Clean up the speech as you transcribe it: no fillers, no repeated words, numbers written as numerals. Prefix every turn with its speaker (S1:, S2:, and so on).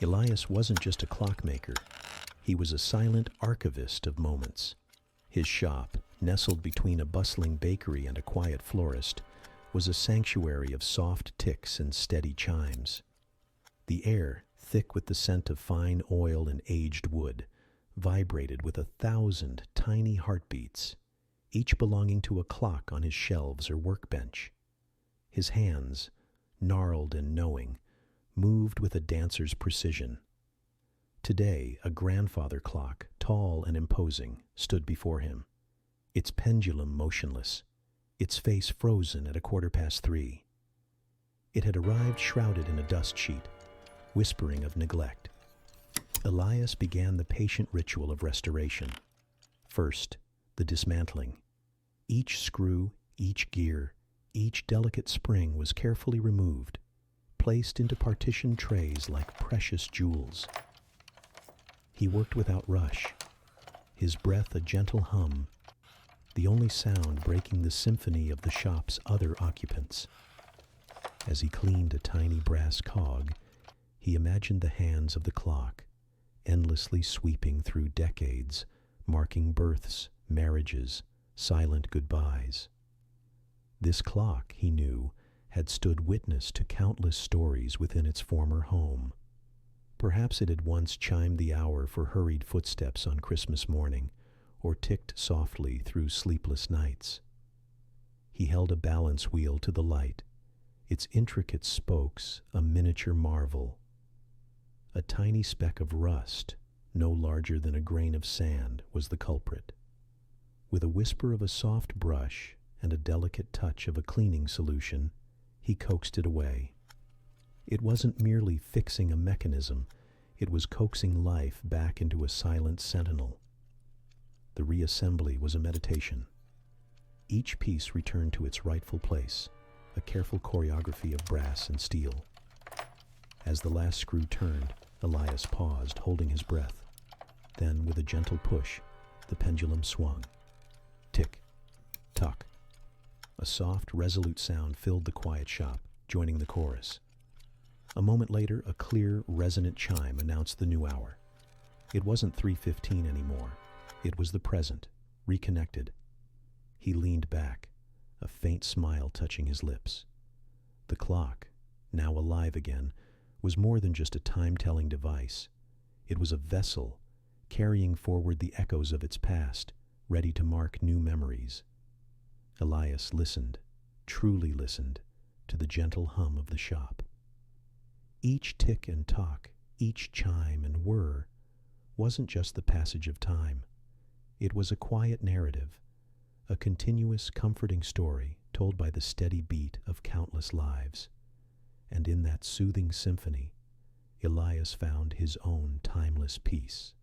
S1: Elias wasn't just a clockmaker. He was a silent archivist of moments. His shop, nestled between a bustling bakery and a quiet florist, was a sanctuary of soft ticks and steady chimes. The air, thick with the scent of fine oil and aged wood, vibrated with 1,000 tiny heartbeats, each belonging to a clock on his shelves or workbench. His hands, gnarled and knowing, moved with a dancer's precision. Today, a grandfather clock, tall and imposing, stood before him, its pendulum motionless, its face frozen at 3:15. It had arrived shrouded in a dust sheet, whispering of neglect. Elias began the patient ritual of restoration. First, the dismantling. Each screw, each gear, each delicate spring was carefully removed, placed into partition trays like precious jewels. He worked without rush, his breath a gentle hum, the only sound breaking the symphony of the shop's other occupants. As he cleaned a tiny brass cog, he imagined the hands of the clock, endlessly sweeping through decades, marking births, marriages, silent goodbyes. This clock, he knew, had stood witness to countless stories within its former home. Perhaps it had once chimed the hour for hurried footsteps on Christmas morning, or ticked softly through sleepless nights. He held a balance wheel to the light, its intricate spokes a miniature marvel. A tiny speck of rust, no larger than a grain of sand, was the culprit. With a whisper of a soft brush and a delicate touch of a cleaning solution, he coaxed it away. It wasn't merely fixing a mechanism, it was coaxing life back into a silent sentinel. The reassembly was a meditation. Each piece returned to its rightful place, a careful choreography of brass and steel. As the last screw turned, Elias paused, holding his breath. Then, with a gentle push, the pendulum swung. Tick, tock. A soft, resolute sound filled the quiet shop, joining the chorus. A moment later, a clear, resonant chime announced the new hour. It wasn't 3:15 anymore. It was the present, reconnected. He leaned back, a faint smile touching his lips. The clock, now alive again, was more than just a time-telling device. It was a vessel, carrying forward the echoes of its past, ready to mark new memories. Elias listened, truly listened, to the gentle hum of the shop. Each tick and tock, each chime and whir, wasn't just the passage of time. It was a quiet narrative, a continuous, comforting story told by the steady beat of countless lives. And in that soothing symphony, Elias found his own timeless peace.